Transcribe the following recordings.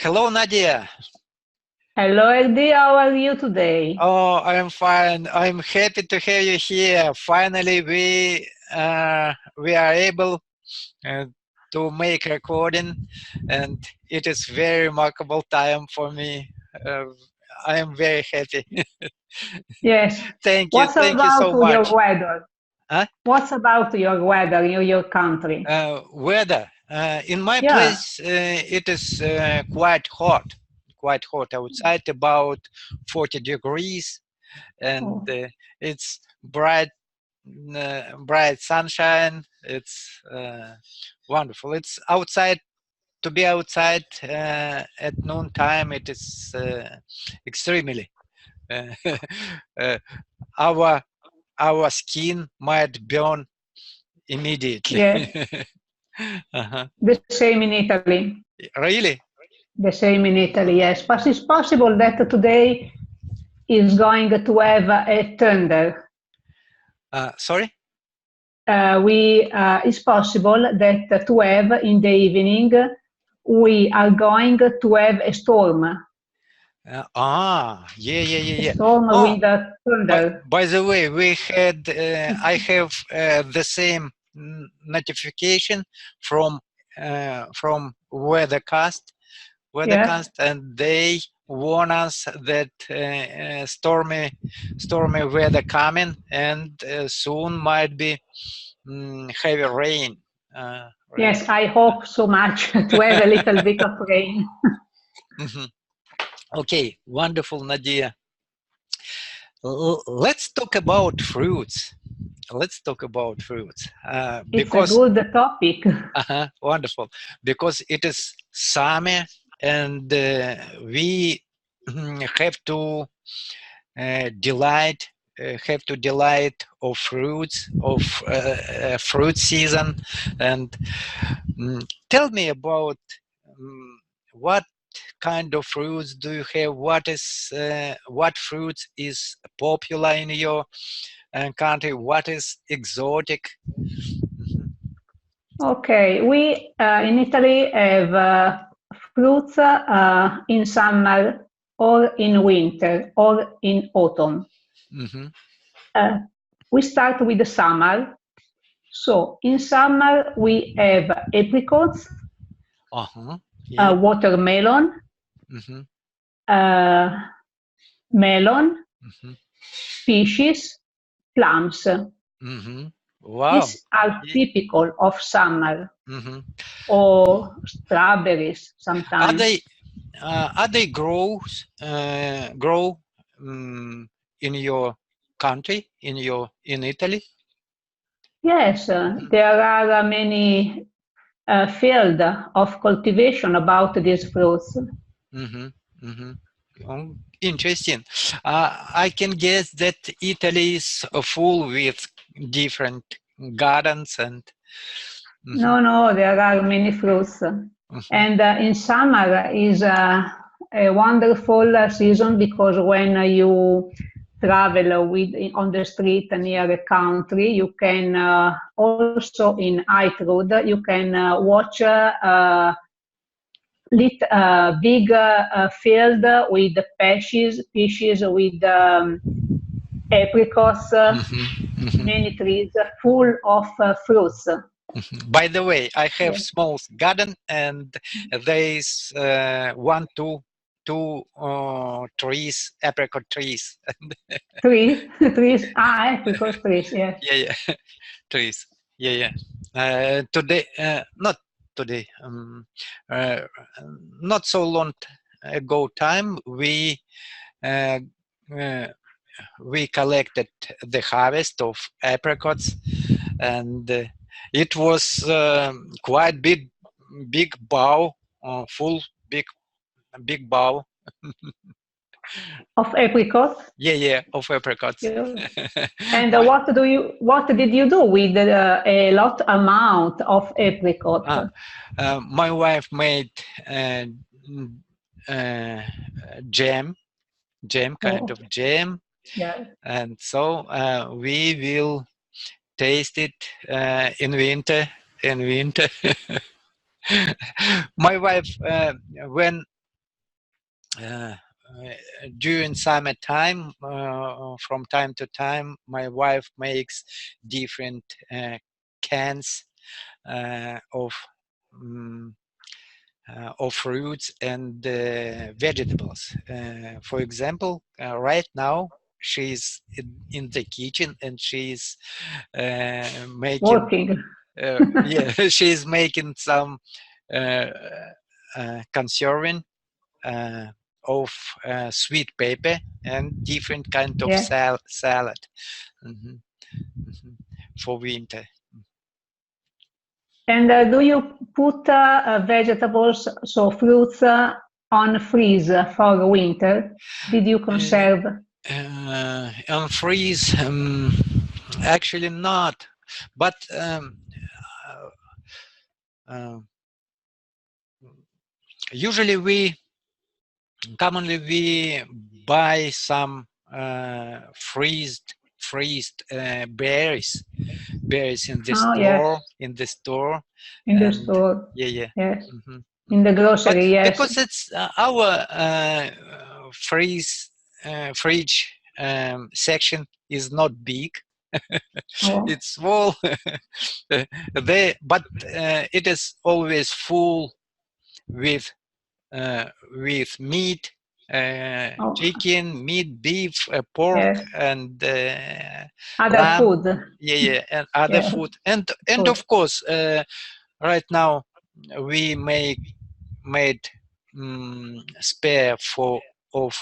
Hello, Nadia. Hello, LD. How are you today? Oh, I'm fine. I'm happy to have you here. Finally, we are able uh, to make recording, and it is very remarkable time for me. Uh, I am very happy. Yes. Thank you. What's Thank you about so your much. weather? Huh? What's about your weather in your country? Weather. In my Yeah. place, it is quite hot. Quite hot outside, about 40 degrees, and Oh, it's bright sunshine. It's wonderful. It's outside. To be outside at noon time, it is extremely. Uh, uh, our our skin might burn immediately. yes. Uh-huh. The same in Italy. Really? The same in Italy, yes. But it's possible that today is going to have a thunder. Sorry? It's possible that to have in the evening, we are going to have a storm. Yeah. A storm Oh, with a thunder. by the way, I have the same notification from Yes. weathercast, and they warn us that stormy weather coming, and soon might be heavy rain. Rain. Yes, I hope so much to have a little bit of rain. Mhm. Okay, wonderful, Nadia. Let's talk about fruits. Let's talk about fruits It's a because good topic. wonderful, because it is summer, and we have to delight have to delight of fruits of fruit season. And tell me about what kind of fruits do you have? What fruits is popular in your country? What is exotic? Mhm. Okay, we in Italy have fruits in summer or in winter or in autumn. Mhm. Uh, we start with the summer. So in summer we have apricots, Uh-huh. Yeah. watermelon, Mhm. uh, melon, Mhm. peaches, plums. Mhm. Wow. These are Yeah. typical of summer, Mhm. or strawberries Are sometimes. they grow in your country, in Italy? Yes, Mhm. there are many field of cultivation about these fruits. Mhm. Mhm. Oh, interesting. I can guess that Italy is full with different gardens and. Mhm. No, no, there are many fruits. Mhm. And in summer is a wonderful season because when you travel on the street near a country, you can also in high road, you can watch big field with peaches with apricots, Mhm. Mhm. many trees full of fruits. Mhm. By the way, I have Yes. small garden, and there is two trees, apricot trees. Trees, trees, apricot trees, yes. Yeah, trees. Yeah. Today, not today. Uh, Not so long ago time, uh, uh, we collected the harvest of apricots, and it was quite big bow, full big bow. Of apricot. Yeah, of apricots. Yeah. And my what did you do with a lot amount of apricot? ah, my wife made uh, uh, jam, kind Oh, of jam, yeah. and so we will taste it in winter. In winter, my wife when during summertime, from time to time, my wife makes different cans of fruits and vegetables. For example, right now she's in the kitchen and she's making Working. yeah, she's making some conserving of sweet pepper and different kind of Yeah. salad for winter. And do you put vegetables, so fruits, on freeze for winter? Did you conserve? On freeze, actually not, but usually commonly we buy some freezed berries in the Oh, yes, store in the and store. yeah. Yes, Mhm, in the mhm. But grocery. Yes. because it's our fridge section is not big, Oh, it's small. But it is always full with meat, oh, chicken, meat, beef, pork, yes. and Other lamb. food. Yeah, and other Yeah, food, and food. of course, right now we made spare for of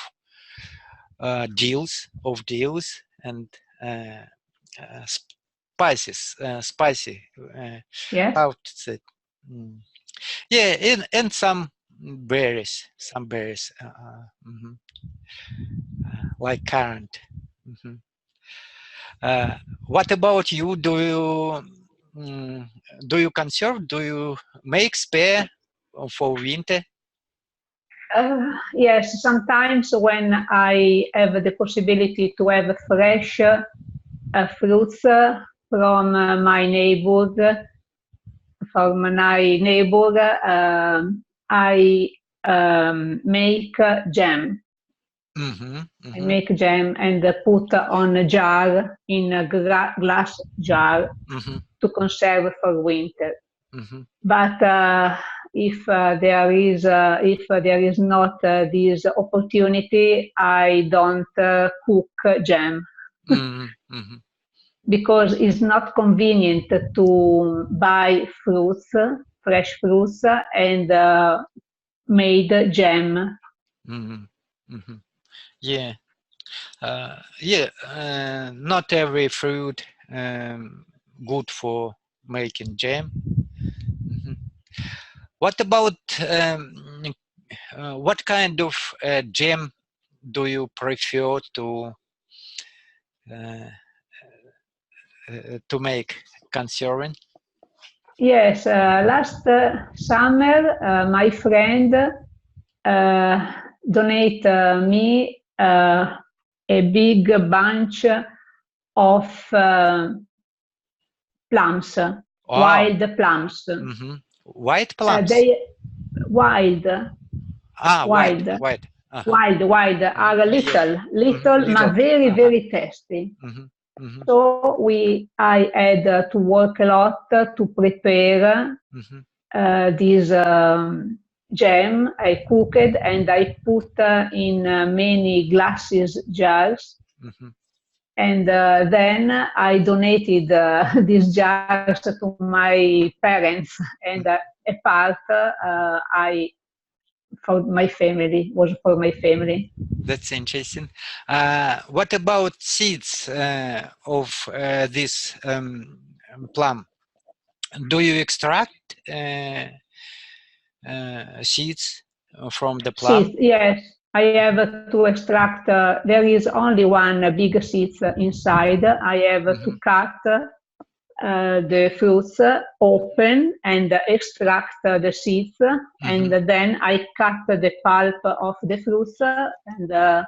deals and uh, spicy. Yes. How to say? Mm, yeah, and some berries, like currant. Mhm. Uh, what about you? Mm, do you conserve? Do you make spare for winter? Yes, sometimes when I have the possibility to have fresh fruits from my neighbor, I make jam. Mm-hmm, I mm-hmm, make jam and put on a jar, in a glass jar, mm-hmm, to conserve for winter. mm-hmm, But if there is not this opportunity, I don't cook jam mm-hmm, mm-hmm, because it's not convenient to buy fruits, fresh fruits, and made jam. mm-hmm, mm-hmm. Yeah, yeah. Not every fruit good for making jam. Mhm. What about what kind of jam do you prefer uh, to make? Conserving? Yes, last summer, my friend donate me a big bunch of plums, Wow. wild plums. Mm-hmm. White plums. They wild, Ah, white, wild, white. Uh-huh. wild Uh-huh. are Yeah, yeah. little, Little. but very, Uh-huh. very tasty. Mm-hmm. Mm-hmm. So I had to work a lot to prepare Mm-hmm. this jam. I cooked and I put in many glasses jars. Mm-hmm. And then I donated these jars to my parents, and a part I for my family was for my family. That's interesting. What about seeds of this plum? Do you extract seeds from the plum? Seeds, yes, I have to extract. There is only one big seeds inside. I have to Mm-hmm. cut the fruits open and extract the seeds, Mm-hmm. and then I cut the pulp of the fruits and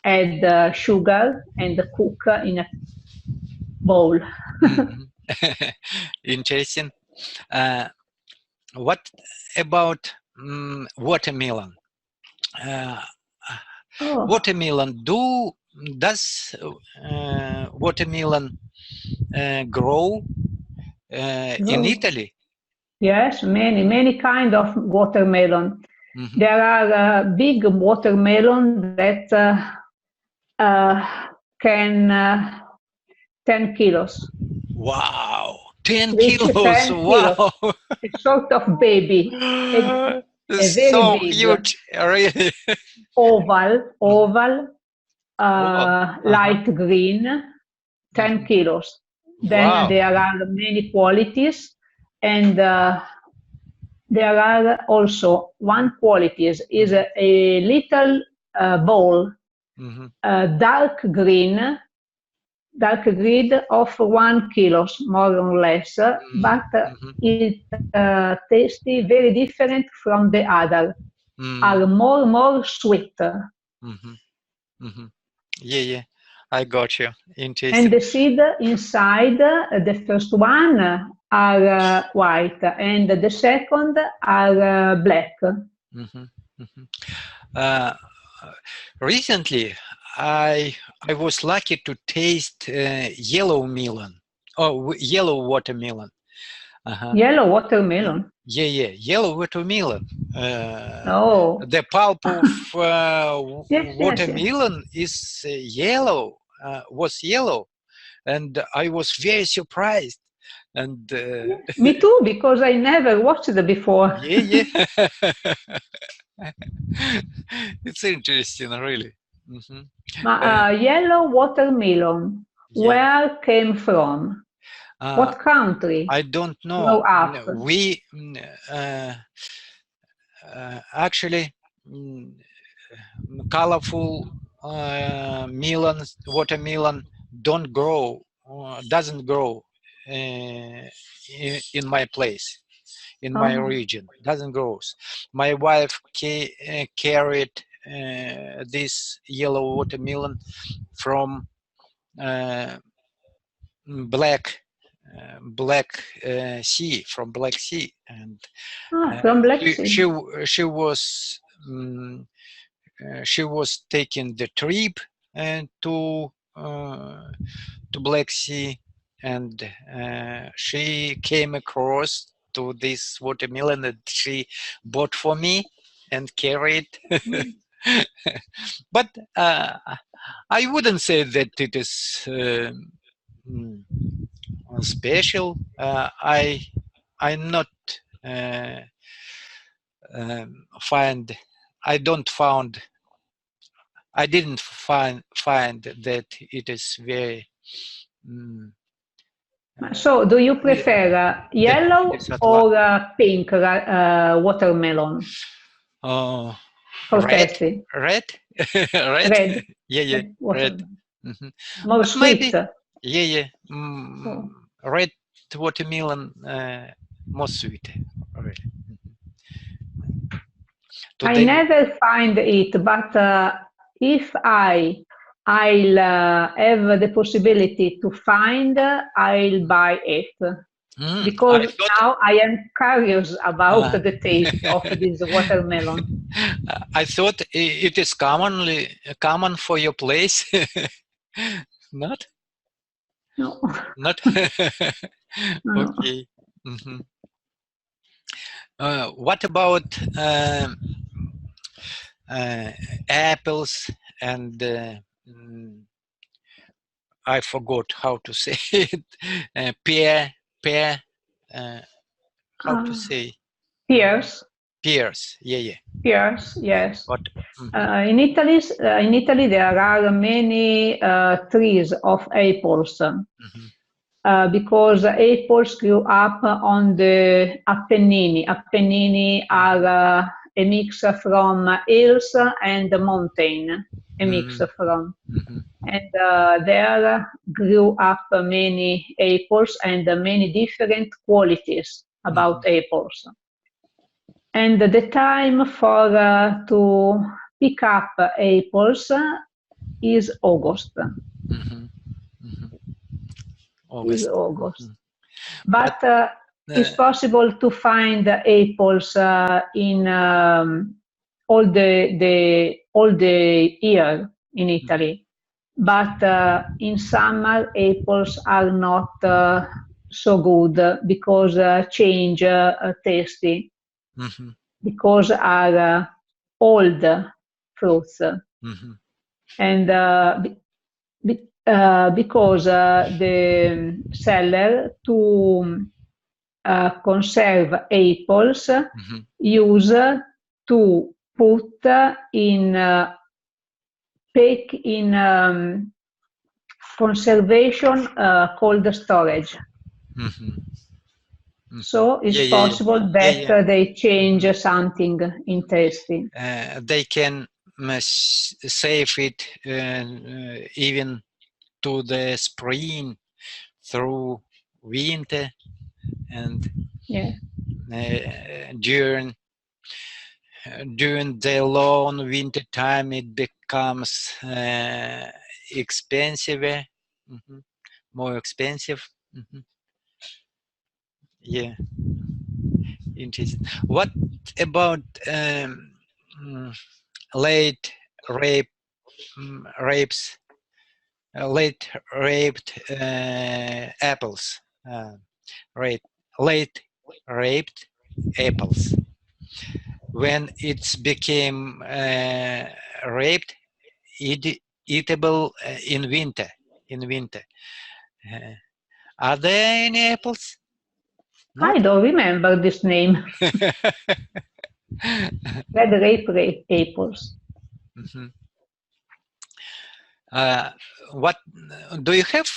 add sugar and cook in a bowl. Mm-hmm. Interesting. Uh, what about watermelon? Watermelon. Does watermelon grow in Italy? Yes, many kind of watermelon. Mm-hmm. There are big watermelon that can 10 kilos. Wow, 10 Reach kilos! 10 kilos. Wow, A sort of baby, a very so big, huge, really. oval, Wow. light green, 10 kilos. Then Wow. there are many qualities, and there are also one quality is a little ball, dark green of 1 kilos, more or less, but it tasty very different from the other. Are more sweet. Yeah, I got you. And Interesting. the seed inside, the first one are white, and the second are black. Recently, I was lucky to taste yellow melon, or yellow watermelon. Yellow watermelon. Yeah, yellow watermelon. Oh. The pulp of Yes. watermelon is yellow, was yellow, and I was very surprised. And Me too, because I never watched it before. yeah. It's interesting, really. Yellow watermelon, where came from? What country? I don't know. Grow up? We actually colorful watermelon doesn't grow in my place, in my region, doesn't grow. My wife carried this yellow watermelon from Black Sea, from Black Sea, and from Black Sea. she was taking the trip to Black Sea, and she came across to this watermelon that she bought for me and carried. But I wouldn't say that it is special. I not find. I didn't find that it is very. So, do you prefer yellow or pink watermelon? Red. Red. Red. Yeah. Red. More sweet. Yeah. Red watermelon more sweet. I never find it, but if I'll have the possibility to find, I'll buy it. Because now I am curious about the taste of this watermelon. I thought it is common for your place. Not? No. Not? Okay. What about apples and I forgot how to say it. Pear. How to say? Pears. Pears. Yeah. Pears. Yes. In Italy, there are many trees of apples. Because apples grew up on the Appennini. Appennini are a mix from hills and mountain, a mix from. And there grew up many apples and many different qualities about apples. And the time for to pick up apples is August. Is August. But it's possible to find apples in all the year in Italy. But in summer, apples are not so good because change tasty, because are old fruits, and because the seller to conserve apples use to put in pack in conservation cold storage. So it's possible that they change something in tasting. They can save it even to the spring through winter, and during the long winter time it becomes expensive, more expensive. Yeah, interesting. What about late raped apples? Late raped apples. When it's became raped, eatable in winter. Are there any apples? No? I don't remember this name. Red rape apples. What do you have?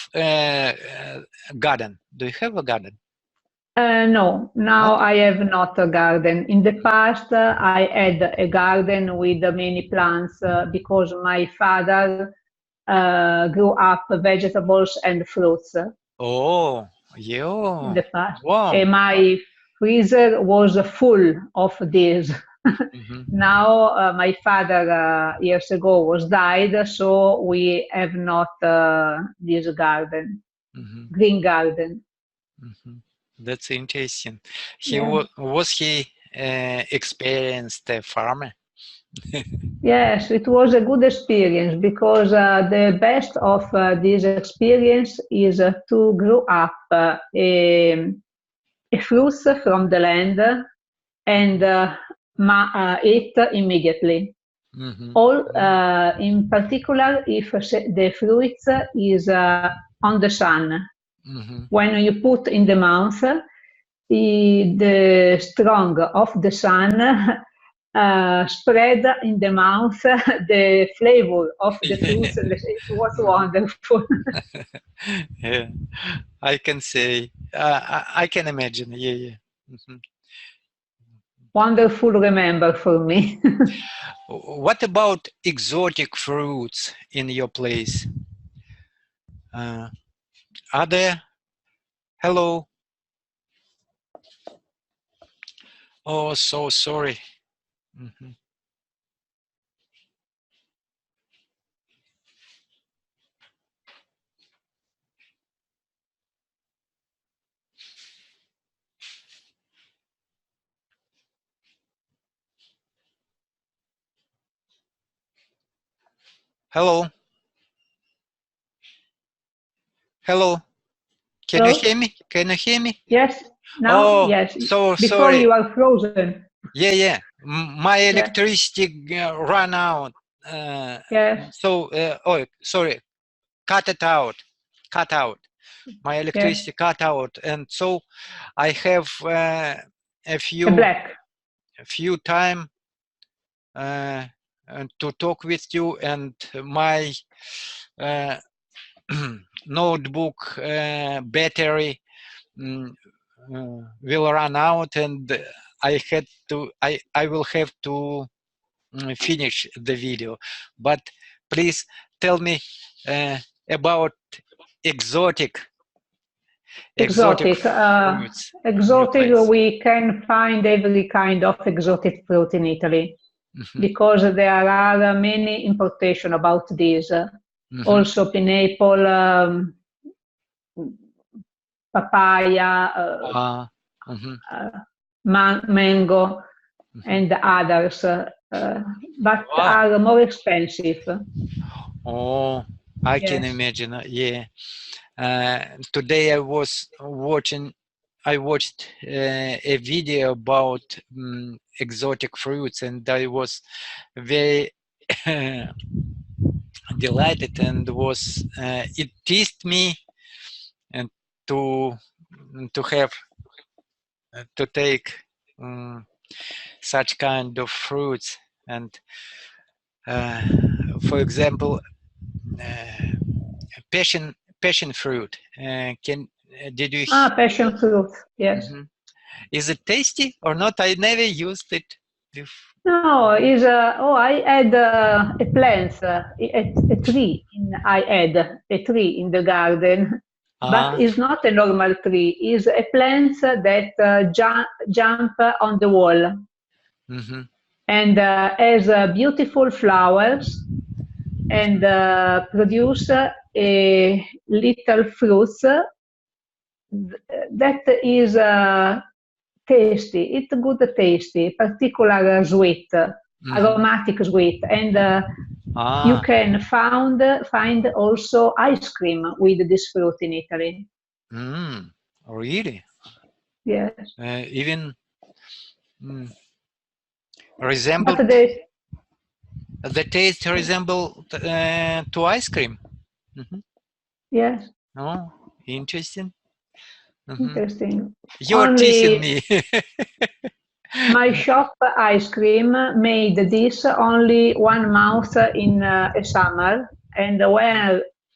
Garden? Do you have a garden? No, now I have not a garden. In the past, I had a garden with many plants because my father grew up vegetables and fruits. Oh, yeah. In the past. Wow. And my freezer was full of these. Now my father years ago was died, so we have not this garden, green garden. That's interesting. Was he experienced farmer? Yes, it was a good experience because the best of this experience is to grow up a fruits from the land and eat immediately. All, in particular, if the fruits is on the sun. When you put in the mouth, the strong of the sun spread in the mouth the flavor of the fruits. It was wonderful. Yeah, I can say, I can imagine. Yeah. Wonderful remember for me. What about exotic fruits in your place? Are there? Hello. Oh, so sorry. Hello. Hello. Can you hear me? Can you hear me? Yes. Now, yes. So Before sorry. you are frozen. Yeah. My electricity ran out. Yes. So, oh, sorry. Cut out. My electricity cut out, and so I have a few time to talk with you, and my notebook battery will run out, and I will have to finish the video. But please tell me about exotic fruits. Exotic, we can find every kind of exotic fruit in Italy because there are many importation about this. Also pineapple, papaya, mango, and others. but Wow. are more expensive. Oh, I can Yes. imagine. Yeah. Today I watched a video about exotic fruits, and I was very delighted, and it teased me and to have to take such kind of fruits. And for example, passion fruit. Did you? Passion fruit. Yes. Mhm. Is it tasty or not? I never used it. No, is I had a plant, a tree. I had a tree in the garden, but Ah, it's not a normal tree. It's a plant that jump on the wall mm-hmm. and has beautiful flowers and produce a little fruits that is tasty. It's good tasty, particular sweet, Mm-hmm. aromatic sweet, and you Ah, can find also ice cream with this fruit in Italy. really? Yes, Even mm, but resembled the taste resemble to ice cream. Mm-hmm. yes, Oh, interesting. Mm-hmm. interesting. You're teasing Only me. my shop ice cream made this only 1 month in a summer, and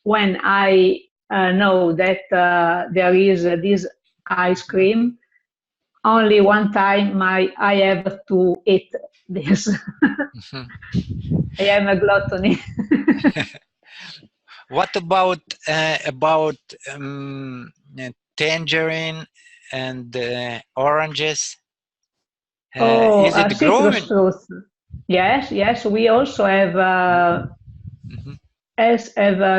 when I know that there is this ice cream, only one time I have to eat this. Mhm. I am a gluttony. What about tangerine and oranges? Oh, Is it citrus growing? fruits. Yes, yes. We also have Mhm,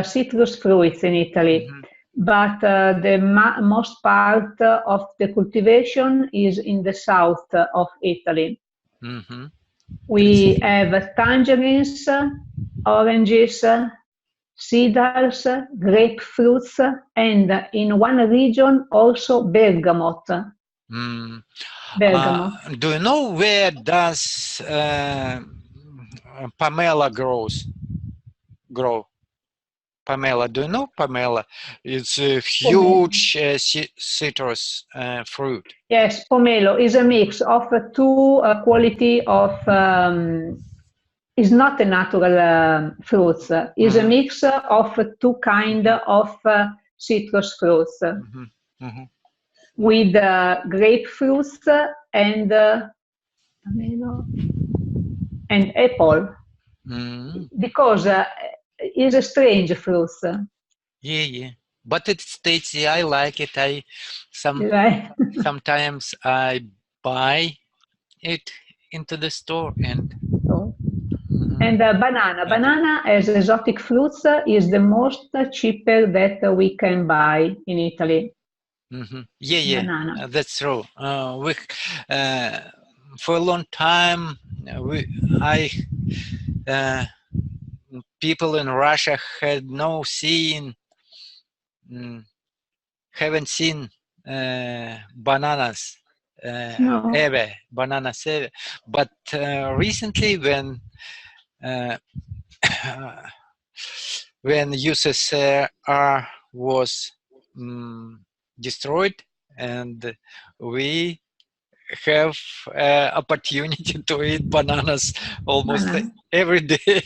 citrus fruits in Italy, mhm, but the most part of the cultivation is in the south of Italy. mhm. That's We have tangerines, oranges, cedars, grapefruits, and in one region also bergamot. mm. Bergamot. Do you know where does Pamela grow? Pamela, do you know Pamela? It's a Pomelo. huge citrus fruit. Yes, pomelo is a mix of two quality of. Is not a natural fruits. Is a Mhm, mix of two kind mhm, of citrus fruits mhm, mhm, with grapefruits and pomelo and apple mhm. because is a strange fruits. Yeah, yeah. But it's tasty. I like it. Right? Sometimes I buy it into the store and So, mhm, and banana. and Banana as exotic fruits is the most cheaper that we can buy in Italy. yeah, yeah, Banana. that's true. Uh, for a long time, I uh, people in Russia had no seen, mm, haven't seen bananas No. ever, bananas ever. But recently, uh, when USSR was destroyed, and we have opportunity to eat bananas almost Banana. every day.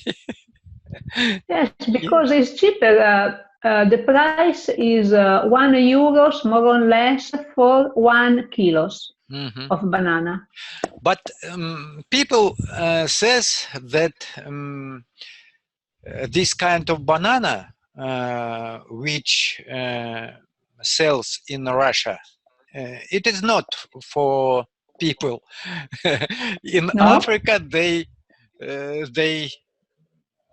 Yes, Yeah. because it's cheaper. The price is €1 more or less for 1 kilos Mhm. of banana. But people says that this kind of banana, which sells in Russia, it is not for people. In No? Africa, uh, they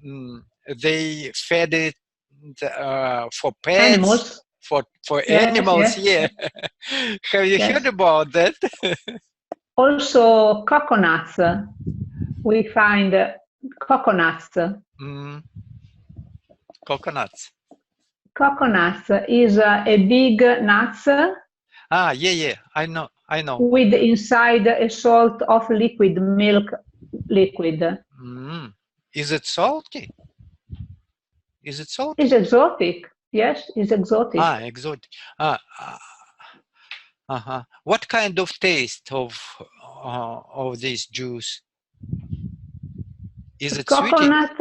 mm, they fed it for pets, Animals? for Yes, animals. yes, Yeah, have you heard yes. about that? Also coconuts. we find coconuts. Coconuts. Coconuts is a big nuts. Yeah. I know. With inside a sort of liquid, milk liquid. Is it salty? Is it salty? It's exotic. Yes, it's exotic. Exotic. What kind of taste of this juice? Is it sweet? Coconut,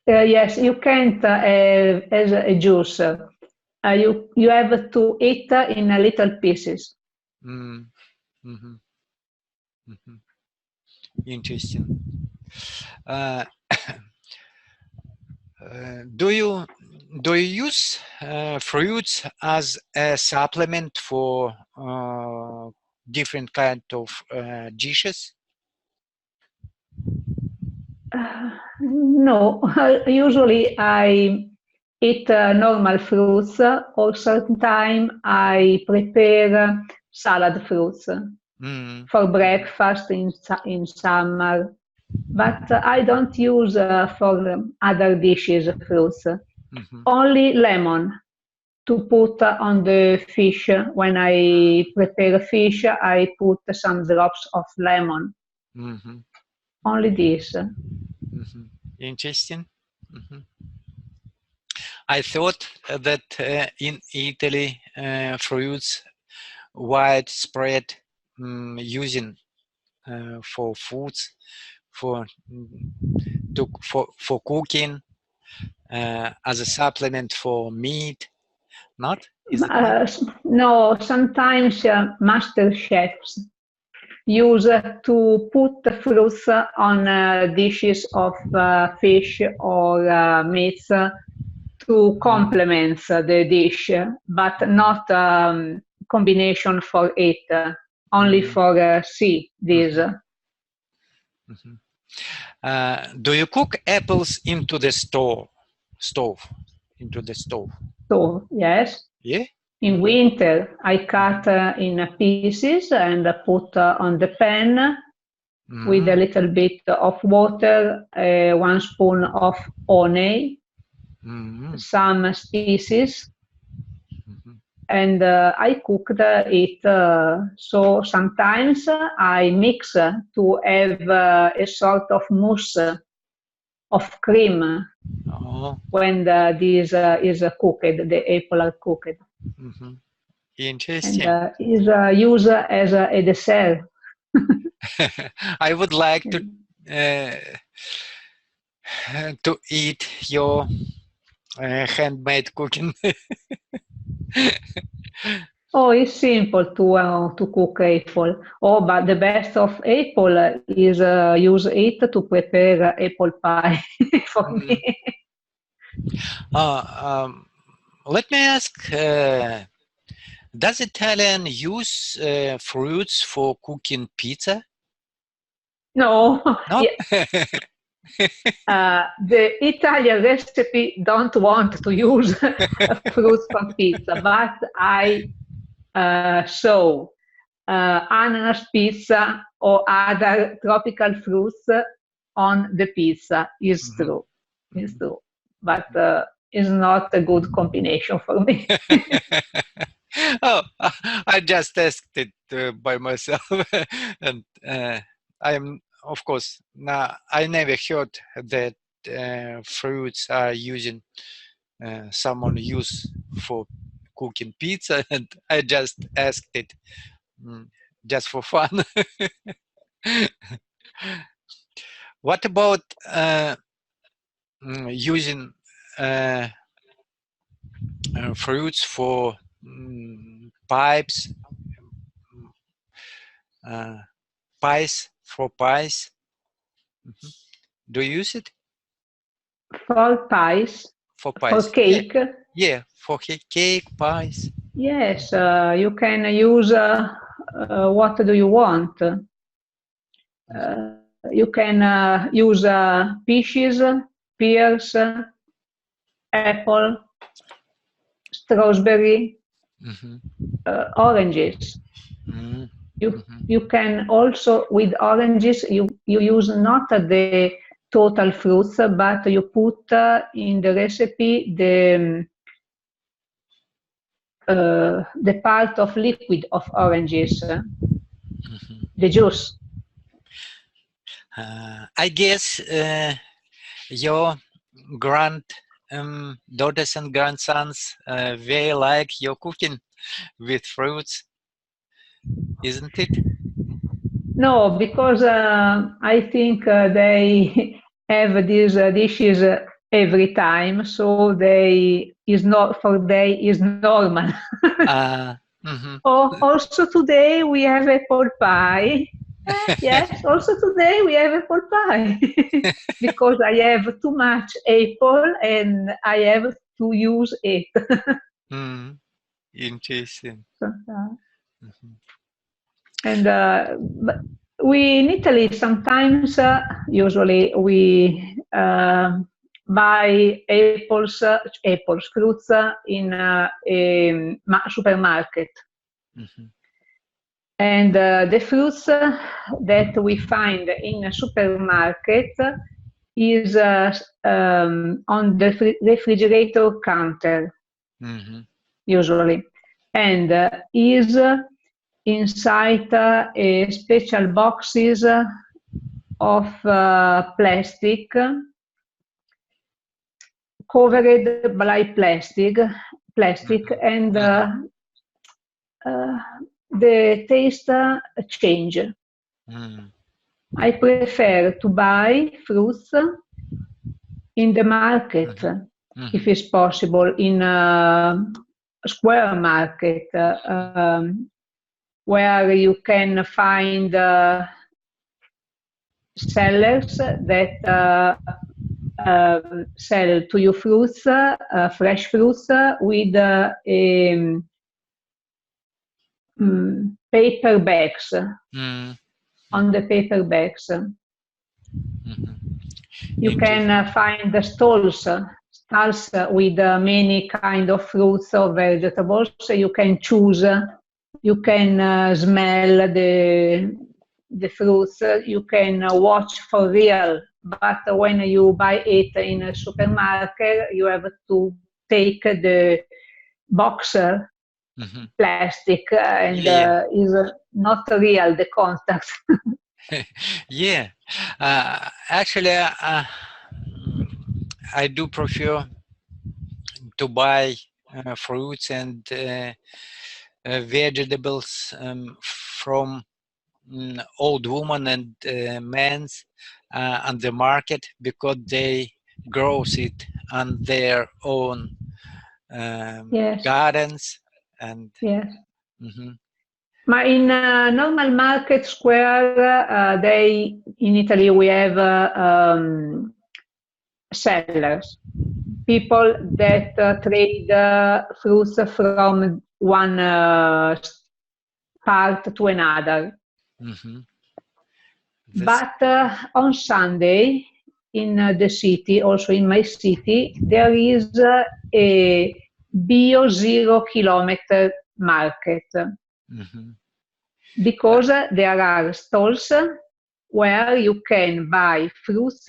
yes, you can't as a juice. You have to eat in little pieces. Interesting. Do you use fruits as a supplement for different kind of dishes? No, usually I eat normal fruits, or certain time I prepare salad fruits for breakfast in summer. But I don't use for other dishes fruits. Only lemon to put on the fish. When I prepare fish, I put some drops of lemon. Only this. Interesting. I thought that in Italy, fruits widespread using for foods, for cooking, as a supplement for meat. Not? Is it not? No, sometimes master chefs use to put fruits on dishes of fish or meats to complement the dish, but not combination for it. Only for see this. Do you cook apples into the stove? Into the stove? So yes. Yeah. In winter, I cut in pieces and put on the pan with a little bit of water, 1 spoon of honey, some spices, and I cooked it. So sometimes I mix to have a sort of mousse of cream when this is cooked, the apple are cooked. Interesting. And is used as a dessert. I would like to eat your handmade cooking. Oh, it's simple to cook apple. Oh, but the best of apple is use it to prepare apple pie for me. Let me ask, does Italian use fruits for cooking pizza? No. No? The Italian recipe don't want to use fruits for pizza, but I saw ananas pizza or other tropical fruits on the pizza. Is true. It's true. But it's not a good combination for me. Oh, I just asked it by myself. And I'm, of course, I never heard that fruits are using someone use for cooking pizza, and I just asked it just for fun. What about using fruits for pies? Pies. Do you use it? For pies? For pies. For cake? Yeah, for cake, pies. Yes, you can use what do you want. You can use peaches, pears, apple, strawberry, oranges. You can also, with oranges, you use not the total fruits, but you put in the recipe the part of liquid of oranges, the juice. I guess your daughters and grandsons very like your cooking with fruits, isn't it? No, because I think they have these dishes every time, so for they is normal. Oh, also today we have apple pie. Yes, also today we have apple pie because I have too much apple and I have to use it. Interesting. And we in Italy sometimes, usually we buy fruits in a supermarket. And the fruits that we find in a supermarket is on the refrigerator counter, usually, and is inside a special boxes of plastic, covered by plastic, and the taste change. I prefer to buy fruits in the market, if it's possible, in a square market, where you can find sellers that sell to you fruits, fresh fruits, with paper bags, on the paper bags. You can find the stalls with many kind of fruits or vegetables. So you can choose, you can smell the fruits, you can watch for real. But when you buy it in a supermarket, you have to take the box plastic and is not real, the contact. Yeah, actually, I do prefer to buy fruits and vegetables from old women and men on the market, because they grow it on their own gardens. And yes. But in a normal market square, in Italy we have sellers, people that trade fruits from one part to another. But on Sunday, in the city, also in my city, there is a bio 0 kilometer market. Because there are stalls where you can buy fruits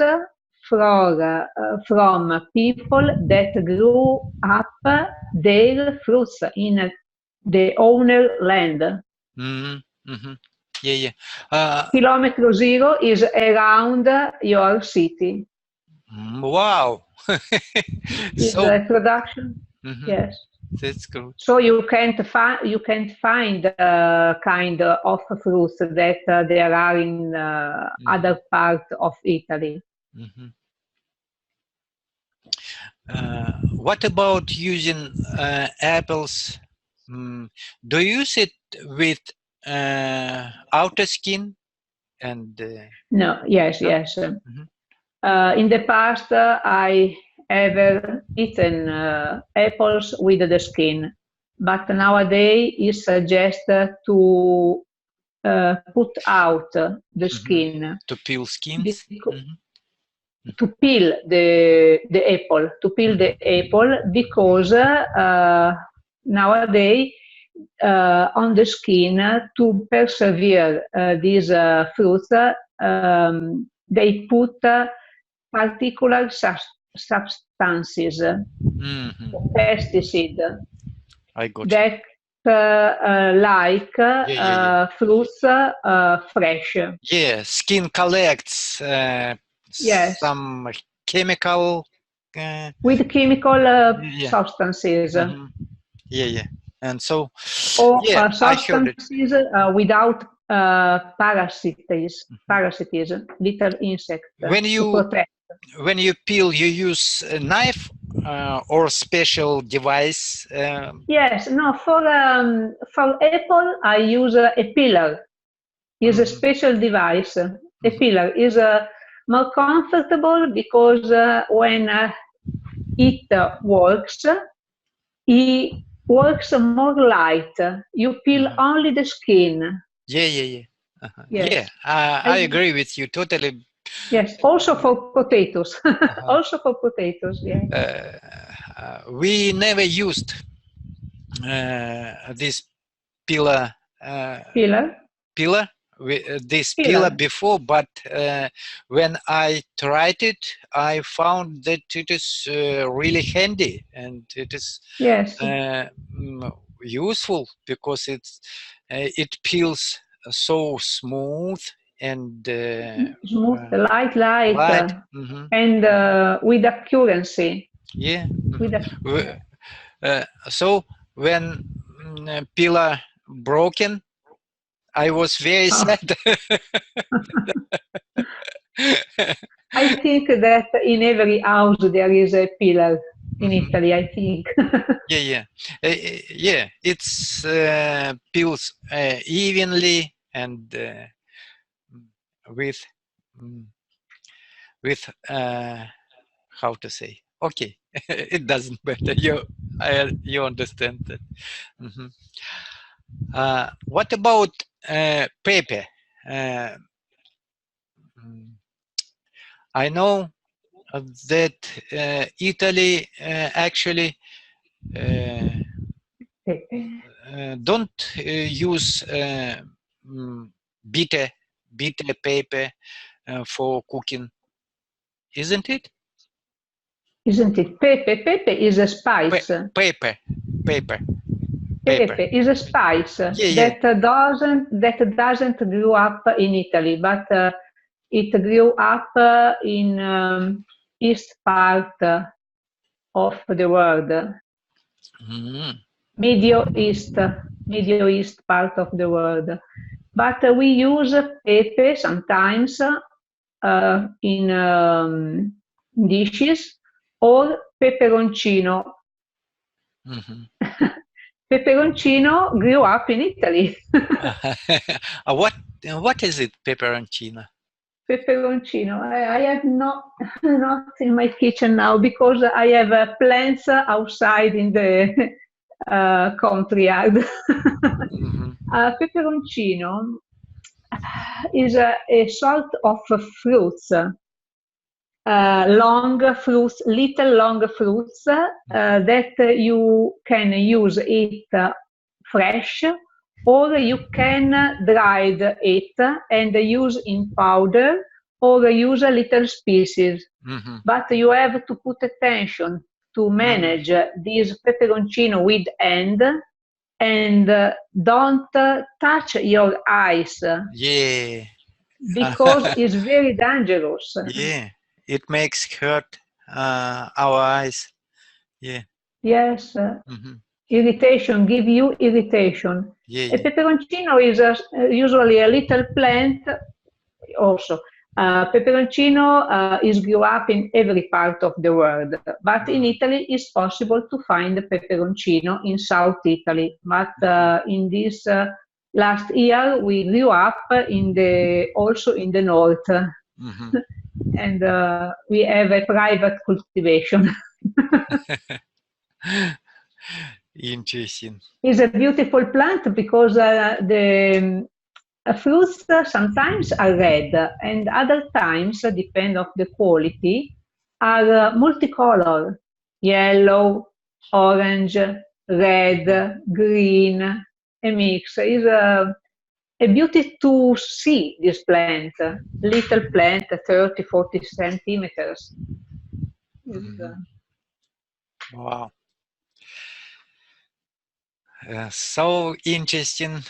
from people that grew up their fruits in the owner land. Kilometer 0 is around your city. Wow. So a production. Yes. That's good. So you can't find kind of fruits that there are in other parts of Italy. What about using apples? Do you use it with outer skin? And no, yes. In the past, I have eaten apples with the skin, but nowadays it's suggested to put out the skin. To peel skins? To peel the apple, because nowadays on the skin to persevere these fruits. They put particular substances, pesticide, I got that fruits fresh. Yeah, skin collects Yes. some chemical. With chemical Yeah. substances. Yeah. And so, Or yeah, I heard it. substances without parasitism, little insect When to you protect. peel, you use a knife or special device. Yes, no, for apple, I use a peeler. It's a special device. A peeler is more comfortable because when it works more light. You peel only the skin. Yeah. Yes. Yeah, I agree with you totally. Yes, also for potatoes. Also for potatoes, yeah. We never used this peeler. Peeler? This peeler before, but when I tried it, I found that it is really handy and it is useful because it peels so smooth and smooth, light, and with accuracy. Yeah. So when peeler broken, I was very sad. I think that in every house there is a peeler in Italy, I think. Yeah. It's peels evenly and with how to say? Okay, it doesn't matter. You understand that. What about paper? I know that Italy actually don't use bitter paper for cooking, isn't it? Isn't it? Pepe is a spice. Paper. Pepe is a spice that doesn't grow up in Italy, but it grew up in east part of the world, Middle East part of the world. But we use pepe sometimes in dishes, or peperoncino. Peperoncino grew up in Italy. What is it, peperoncino? Peperoncino. I have not in my kitchen now because I have plants outside in the country yard. Peperoncino is a sort of fruits. Little long fruits that you can use it fresh, or you can dry it and use in powder, or use a little pieces. But you have to put attention to manage this peperoncino with hand, and don't touch your eyes. Yeah. Because it's very dangerous. Yeah, it makes hurt our eyes. Yeah. Yes. Irritation, give you irritation. Yeah. A peperoncino is usually a little plant also. Peperoncino is grew up in every part of the world, but in Italy it's possible to find peperoncino in South Italy. But in this last year we grew up also in the north, and we have a private cultivation. Interesting. It's a beautiful plant because the fruits sometimes are red, and other times, depend of the quality, are multicolor, yellow, orange, red, green, a mix. Is a beauty to see this plant, little plant, 30, 40 centimeters. Wow. So interesting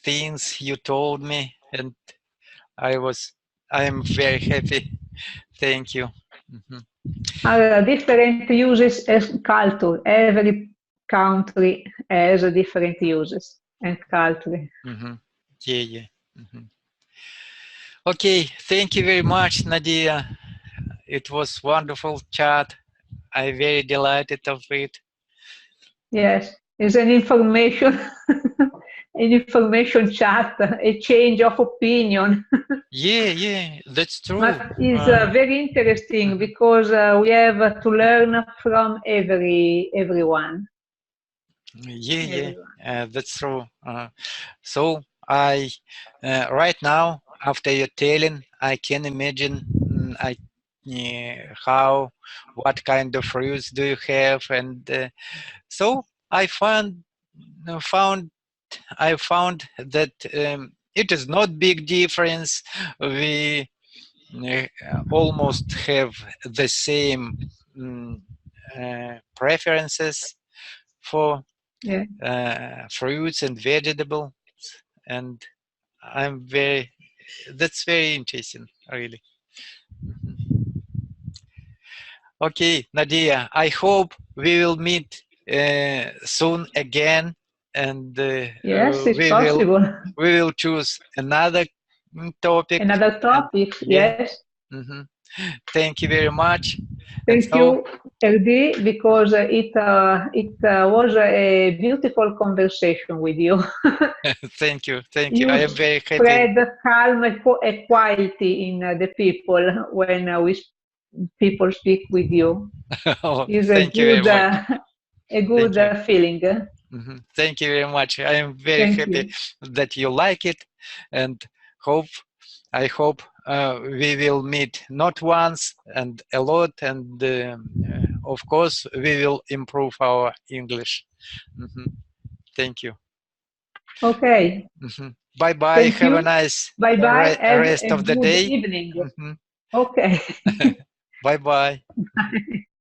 things you told me, and I am very happy. Thank you. Different uses as culture. Every country has different uses and culture. Yeah, yeah. Okay, thank you very much, Nadia. It was wonderful chat. I'm very delighted of it. Yes, it's an information, an information chat, a change of opinion. Yeah, yeah, that's true. But it's very interesting because we have to learn from everyone. Yeah, yeah, that's true. So I right now, after your telling, I can imagine what kind of fruits do you have, and so I found that it is not big difference. We almost have the same preferences for fruits and vegetables, and that's very interesting, really. Okay, Nadia, I hope we will meet soon again, and Yes, it's possible. we will choose another topic. Another topic, yes. Thank you very much. Thank you, LD, because it was a beautiful conversation with you. Thank you. You I am very happy. spread calm and equality in the people when people speak with you. It's Thank you very much. A good feeling. Thank you very much. I am very happy that you like it, and I hope we will meet not once and a lot, and of course we will improve our English. Thank you. Okay. Bye bye. Have a nice rest of the day. Evening. Okay. Bye bye.